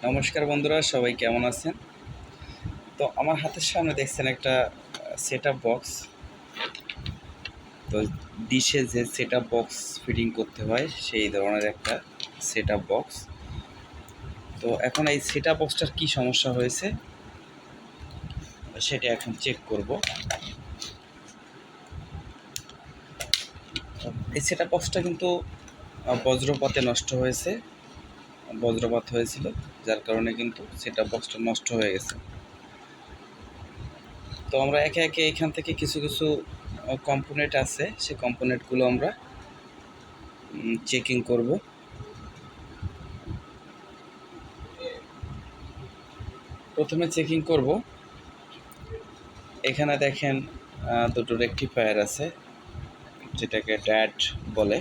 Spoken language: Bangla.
নমস্কার বন্ধুরা, সবাই কেমন আছেন? তো আমার হাতের সামনে দেখছেন একটা সেটআপ বক্স। তো ডিশে যে সেটআপ বক্স ফিটিং করতে হয় সেই ধরনের একটা সেটআপ বক্স। তো এখন এই সেটআপ বক্সটার কি সমস্যা হয়েছে সেটা এখন চেক করব। এই সেটআপ বক্সটা কিন্তু বজ্রপাতে নষ্ট হয়েছে, বজ্রপাত হয়েছিল, যার কারণে কিন্তু সেটআপ বক্সটা নষ্ট হয়ে গেছে। তো আমরা একে একে এখান থেকে কিছু কিছু কম্পোনেন্ট আছে, সেই কম্পোনেন্টগুলো আমরা চেকিং করব। প্রথমে চেকিং করব, এখানে দেখেন দুটো রেকটিফায়ার আছে, যেটাকে ড্যাট বলে।